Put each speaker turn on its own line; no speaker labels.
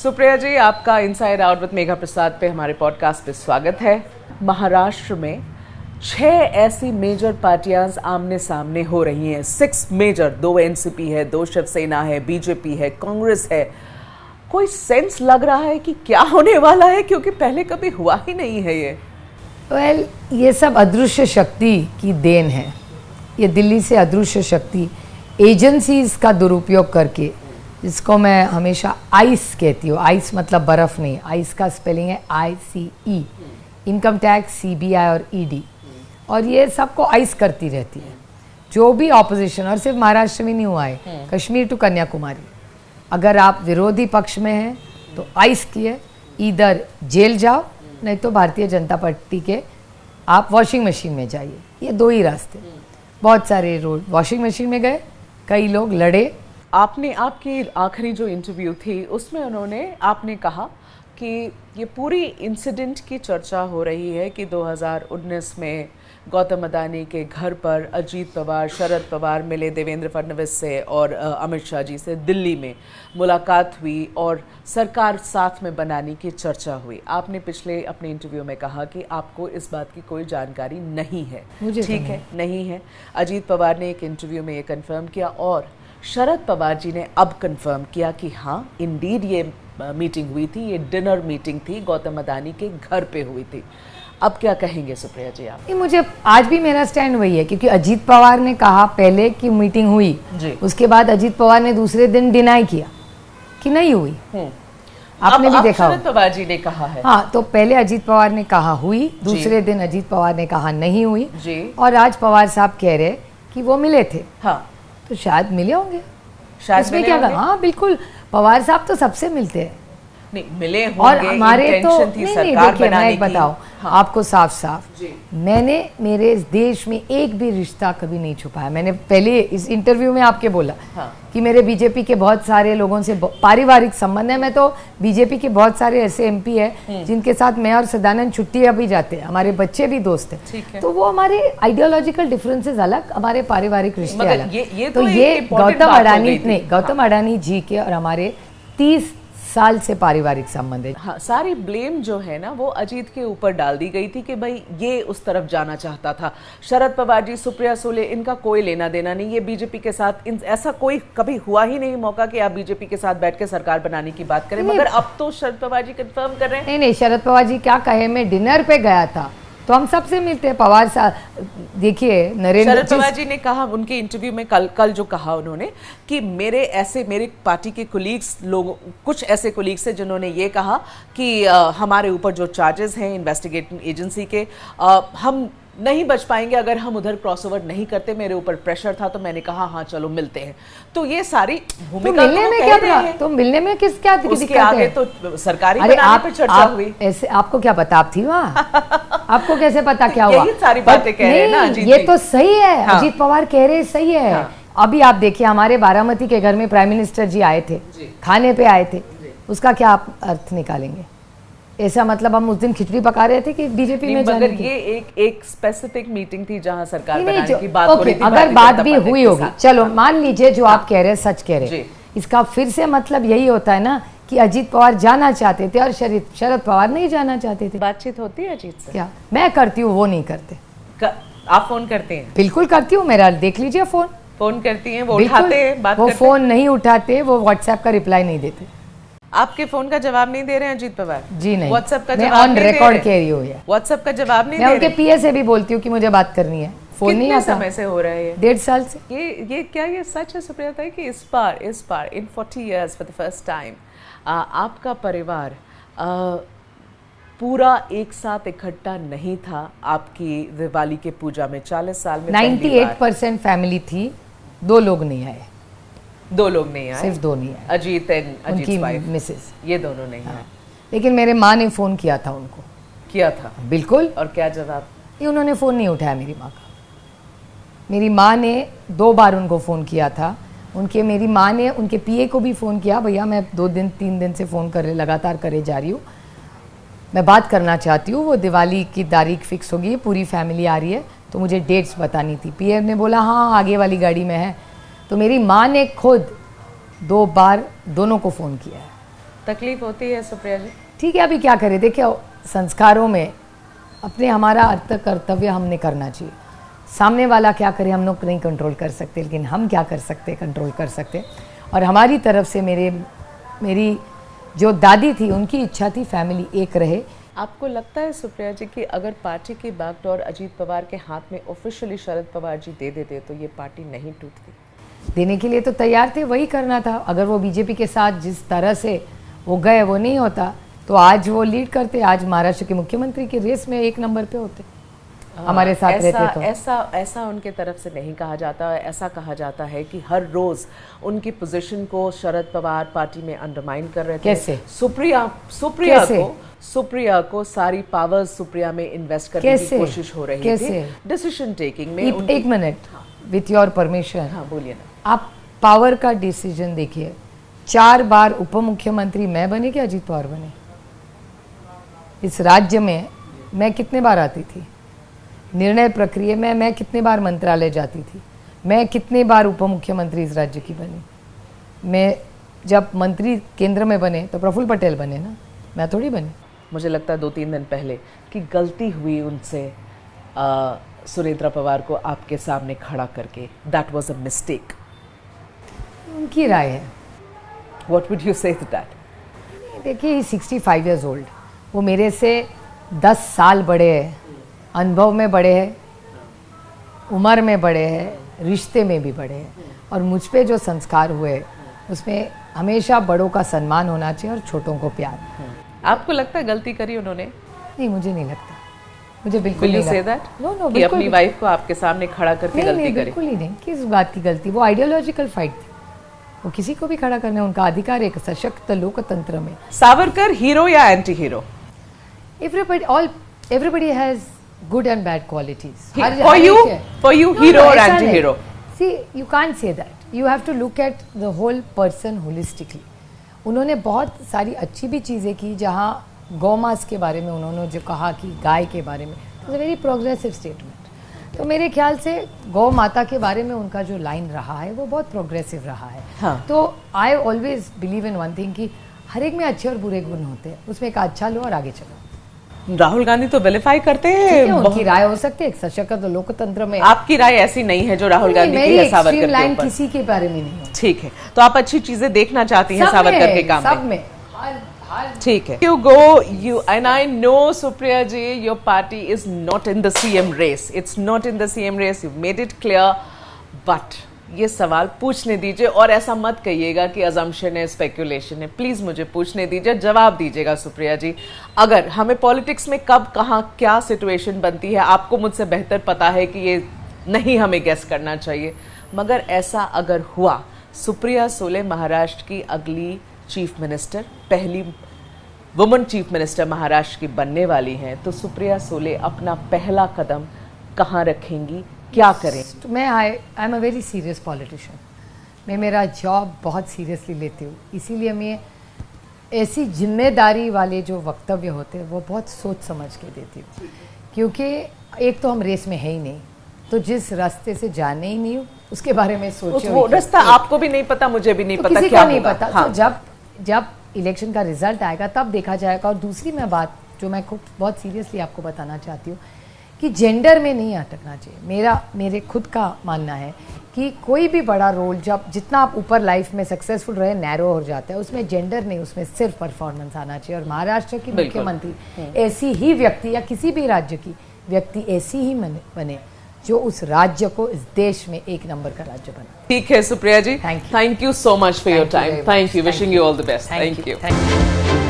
सुप्रिया जी, आपका inside out with Megha प्रसाद पे हमारे पॉडकास्ट पे स्वागत है। महाराष्ट्र में 6 ऐसी मेजर पार्टियां आमने सामने हो रही हैं। 6 मेजर, 2 एनसीपी है, 2 शिवसेना है, बीजेपी है, कांग्रेस है। कोई सेंस लग रहा है कि क्या होने वाला है, क्योंकि पहले कभी हुआ ही नहीं है ये।
वेल, ये सब अदृश्य शक्ति की देन है। ये दिल्ली से अदृश्य शक्ति एजेंसीज का दुरुपयोग करके, जिसको मैं हमेशा आइस कहती हूँ, आइस मतलब बर्फ नहीं, आइस का स्पेलिंग है ICE, इनकम टैक्स, CBI और ED, और ये सबको आइस करती रहती है। जो भी ऑपोजिशन, और सिर्फ महाराष्ट्र में नहीं हुआ है, कश्मीर टू कन्याकुमारी, अगर आप विरोधी पक्ष में हैं तो आइस किए, इधर जेल जाओ, नहीं तो भारतीय जनता पार्टी के आप वॉशिंग मशीन में जाइए। ये 2 ही रास्ते। बहुत सारे रोड वॉशिंग मशीन में गए, कई लोग लड़े।
आपने, आपकी आखिरी जो इंटरव्यू थी उसमें आपने कहा कि ये पूरी इंसिडेंट की चर्चा हो रही है कि 2019 में गौतम अडानी के घर पर अजीत पवार, शरद पवार मिले देवेंद्र फडणवीस से और अमित शाह जी से, दिल्ली में मुलाकात हुई और सरकार साथ में बनाने की चर्चा हुई। आपने पिछले अपने इंटरव्यू में कहा कि आपको इस बात की कोई जानकारी नहीं है। ठीक है, नहीं है। अजीत पवार ने एक इंटरव्यू में ये कंफर्म किया और शरद पवार जी ने अब कंफर्म किया कि हाँ, इंडीड ये मीटिंग हुई थी, ये डिनर मीटिंग थी, गौतम अडानी के घर पे हुई थी। अब क्या कहेंगे सुप्रिया जी आप?
मुझे आज भी मेरा स्टैंड वही है, क्योंकि अजीत पवार ने कहा पहले कि मीटिंग हुई जी। उसके बाद अजीत पवार ने दूसरे दिन डिनाई किया कि नहीं हुई। आपने भी देखा,
शरद पवार जी ने कहा है।
हाँ, तो पहले अजीत पवार ने कहा हुई, दूसरे दिन अजीत पवार ने कहा नहीं हुई जी। और आज पवार साहब कह रहे कि वो मिले थे। हाँ, तो शायद मिले होंगे, शायद इसमें क्या होंगे? हाँ बिल्कुल, पवार साहब तो सबसे मिलते हैं।
नहीं, मिले होंगे,
और हमारे तो
नहीं, देखिए
मैं बताऊं आपको साफ साफ, मैंने मेरे इस देश में एक भी रिश्ता कभी नहीं छुपाया। मैंने पहले इस इंटरव्यू में आपके बोला कि मेरे बीजेपी के बहुत सारे लोगों से पारिवारिक संबंध है। मैं तो बीजेपी के बहुत सारे ऐसे MP है जिनके साथ मैं और सदानंद छुट्टियां भी जाते हैं, हमारे बच्चे भी दोस्त हैं। तो वो हमारे आइडियोलॉजिकल डिफरेंसेस अलग, हमारे पारिवारिक रिश्ते अलग। तो ये गौतम अडानी जी के और हमारे 30 साल से पारिवारिक संबंध है।
हाँ, सारी ब्लेम जो है ना वो अजीत के ऊपर डाल दी गई थी कि भाई ये उस तरफ जाना चाहता था। शरद पवार जी, सुप्रिया सुले, इनका कोई लेना देना नहीं। ये बीजेपी के साथ ऐसा कोई कभी हुआ ही नहीं मौका कि आप बीजेपी के साथ बैठ के सरकार बनाने की बात करें। मगर अब तो शरद पवार जी कंफर्म कर रहे हैं।
नहीं, शरद पवार जी क्या कहे, मैं डिनर पे गया था तो हम सबसे मिलते हैं। पवार साहब देखिए, नरेंद्र
शरद पवार जी ने कहा उनके इंटरव्यू में कल जो कहा उन्होंने कि मेरे पार्टी के कोलीग्स लोग, कुछ ऐसे कोलीग्स हैं जिन्होंने ये कहा कि हमारे ऊपर जो चार्जेस हैं इन्वेस्टिगेटिंग एजेंसी के, हम नहीं बच पाएंगे अगर हम उधर क्रॉसओवर नहीं करते। मेरे ऊपर प्रेशर था तो मैंने कहा हाँ चलो मिलते हैं। तो ये सारी भूमिका
तो मिलने में क्या, तो मिलने में किस क्या दिक्कत है?
आगे तो सरकारी बनाने पे चर्चा हुई।
ऐसे आपको क्या पता, आप थी वहाँ? आपको कैसे पता क्या हुआ?
यही सारी बातें कह रहे हैं ना अजीत
ये तो सही है। अजीत पवार कह रहे सही है। अभी आप देखिए, हमारे बारामती के घर में प्राइम मिनिस्टर जी आए थे, खाने पे आए थे, उसका क्या आप अर्थ निकालेंगे? ऐसा मतलब हम उस दिन खिचड़ी पका रहे थे कि बीजेपी में जाने की?
ये एक स्पेसिफिक मीटिंग थी जहां सरकार बनाने की बात हो रही थी।
अगर बात भी हुई होगी, चलो मान लीजिए जो आप कह रहे हैं सच कह रहे हैं, इसका फिर से मतलब यही होता है ना कि अजीत पवार जाना चाहते थे और शरद पवार नहीं जाना चाहते थे।
बातचीत होती है अजीत से?
क्या मैं करती हूँ, वो नहीं करते।
आप फोन करते हैं?
बिल्कुल करती हूँ, मेरा देख लीजिए
फोन करती हैं, वो उठाते हैं, बात
करते हैं। वो फोन नहीं उठाते, वो व्हाट्सएप का रिप्लाई नहीं देते।
आपके फोन का जवाब नहीं दे रहे हैं अजीत पवार?
जी नहीं,
व्हाट्सएप का
जवाब ऑन रिकॉर्ड कह रही हूँ।
व्हाट्सएप का जवाब नहीं दे रहे?
मैं उनके PA से भी बोलती हूँ कि मुझे बात करनी है, फोन नहीं आता।
समय से हो रहा है?
1.5 साल से।
ये क्या ये सच है सुप्रिया है कि इस बार इन 40 years for the first time आपका परिवार पूरा एक साथ इकट्ठा नहीं था आपकी दिवाली के पूजा में? 40 साल में
98% फैमिली थी, 2 लोग नहीं आए।
2 लोग नहीं आए?
सिर्फ 2 नहीं आए,
Ajit and Ajit wife,
Mrs,
ये दोनों नहीं आए।
लेकिन मेरे माँ ने फोन किया था उनको।
किया था?
बिल्कुल।
और क्या जवाब?
ये उन्होंने फोन नहीं उठाया मेरी माँ का। मेरी माँ ने 2 बार उनको फोन किया था। मेरी माँ ने उनके PA को भी फ़ोन किया, भैया मैं 2 दिन 3 दिन से फ़ोन लगातार करे जा रही हूँ, मैं बात करना चाहती हूँ, वो दिवाली की तारीख फिक्स होगी, पूरी फैमिली आ रही है, तो मुझे डेट्स बतानी थी। PA ने बोला हाँ आगे वाली गाड़ी में है। तो मेरी माँ ने खुद 2 बार दोनों को फ़ोन किया है।
तकलीफ होती है सुप्रिया जी?
ठीक है, अभी क्या करें, देखिए संस्कारों में अपने हमारा अर्थ कर्तव्य हमने करना चाहिए। सामने वाला क्या करे हम लोग नहीं कंट्रोल कर सकते, लेकिन हम क्या कर सकते, कंट्रोल कर सकते। और हमारी तरफ से मेरी जो दादी थी उनकी इच्छा थी फैमिली एक रहे।
आपको लगता है सुप्रिया जी कि अगर पार्टी की बैकडोर अजीत पवार के हाथ में ऑफिशियली शरद पवार जी दे देते तो ये पार्टी नहीं टूटती?
देने के लिए तो तैयार थे, वही करना था। अगर वो बीजेपी के साथ जिस तरह से वो गए वो नहीं होता तो आज वो लीड करते, आज महाराष्ट्र के मुख्यमंत्री की रेस में 1 नंबर पे होते, हमारे साथ रहते तो।
ऐसा उनके तरफ से नहीं कहा जाता। ऐसा कहा जाता है कि हर रोज उनकी पोजीशन को शरद पवार पार्टी में अंडरमाइन कर रहे थे।
कैसे?
सुप्रिया को सारी पावर्स सुप्रिया में इन्वेस्ट करने की कोशिश हो रही थी डिसीजन टेकिंग में।
एक मिनट, विथ योर परमिशन।
हाँ बोलिए ना।
आप पावर का डिसीजन देखिए, 4 बार उप मुख्यमंत्री मैं बने कि अजीत पवार बने? इस राज्य में मैं कितने बार आती थी निर्णय प्रक्रिया में, मैं कितने बार मंत्रालय जाती थी, मैं कितने बार उप मुख्यमंत्री इस राज्य की बनी। मैं जब मंत्री केंद्र में बने तो प्रफुल्ल पटेल बने ना, मैं थोड़ी बनी।
मुझे लगता है 2-3 दिन पहले कि गलती हुई उनसे सुनेत्रा पवार को आपके सामने खड़ा करके। That was a mistake.
उनकी राय है।
व्हाट वुड यू से टू दैट?
देखिए 65 ईयर्स ओल्ड, वो मेरे से 10 साल बड़े हैं, अनुभव में बड़े हैं, उम्र में बड़े हैं, रिश्ते में भी बड़े हैं। और मुझ पे जो संस्कार हुए उसमें हमेशा बड़ों का सम्मान होना चाहिए और छोटों को प्यार।
आपको लगता है गलती करी उन्होंने?
नहीं, मुझे नहीं लगता, मुझे बिल्कुल नहीं लगता।
नो, कि अपनी वाइफ को आपके सामने खड़ा करके गलती करी?
बिल्कुल ही नहीं। किस बात की गलती? वो आइडियोलॉजिकल फाइट थी, वो किसी को भी खड़ा करने उनका अधिकार है एक सशक्त लोकतंत्र में।
सावरकर हीरो या anti hero?
Everybody has good and bad qualities.
For you, hero or anti-hero?
See, you can't say that. You have to look at the whole person holistically. उन्होंने बहुत सारी अच्छी भी चीज़ें की, जहाँ गौमास के बारे में उन्होंने जो कहा कि गाय के बारे में, it's a very progressive statement. तो मेरे ख्याल से गौ माता के बारे में उनका जो लाइन रहा है वो बहुत प्रोग्रेसिव रहा है।
हाँ।
तो I always believe in one thing कि हर एक में अच्छे और बुरे गुण होते हैं, उसमें एक अच्छा लो और आगे चलो।
राहुल गांधी तो विलिफाई करते हैं,
उनकी राय हो सकती है सशक्त लोकतंत्र में।
आपकी राय ऐसी नहीं है जो राहुल गांधी की है सावरकर के ऊपर?
किसी के बारे में नहीं है।
ठीक है, तो आप अच्छी चीजें देखना चाहती हैं सावरकर के काम
सब में।
ठीक है। You go, you and I know Supriya ji, your party is not in the CM race. It's not in the CM race. You've made it clear. But ये सवाल पूछने दीजिए और ऐसा मत कहिएगा कि अजम्पशन है, स्पेकुलेशन है। प्लीज मुझे पूछने दीजिए, जवाब दीजिएगा सुप्रिया जी। अगर हमें पॉलिटिक्स में कब कहाँ क्या सिचुएशन बनती है आपको मुझसे बेहतर पता है कि ये नहीं हमें गेस करना चाहिए, मगर ऐसा अगर हुआ, सुप्रिया सुले महाराष्ट्र की अगली चीफ मिनिस्टर, पहली वुमन चीफ मिनिस्टर महाराष्ट्र की बनने वाली हैं, तो सुप्रिया सुले अपना पहला कदम कहाँ रखेंगी, क्या करें?
मैं I am a very serious politician. मैं मेरा जॉब बहुत सीरियसली लेती हूँ, इसीलिए मैं ऐसी जिम्मेदारी वाले जो वक्तव्य होते हैं वो बहुत सोच समझ के देती हूँ। क्योंकि एक तो हम रेस में है ही नहीं, तो जिस रास्ते से जाने ही नहीं हूँ उसके बारे में सोचे।
वो रास्ता आपको भी नहीं पता, मुझे भी नहीं
तो
पता,
किसी
क्या
को नहीं पता।
हाँ।
तो जब इलेक्शन का रिजल्ट आएगा तब देखा जाएगा। और दूसरी मैं बात जो मैं खुद बहुत सीरियसली आपको बताना चाहती हूँ कि जेंडर में नहीं अटकना चाहिए। मेरे खुद का मानना है कि कोई भी बड़ा रोल जब जितना आप ऊपर लाइफ में सक्सेसफुल रहे नैरो हो जाता है, उसमें जेंडर नहीं, उसमें सिर्फ परफॉर्मेंस आना चाहिए। और महाराष्ट्र की मुख्यमंत्री ऐसी ही व्यक्ति या किसी भी राज्य की व्यक्ति ऐसी ही बने जो उस राज्य को इस देश में 1 नंबर का राज्य बना।
ठीक है Supriya ji, thank you so much for your time. Thank you, wishing you all the best. Thank you.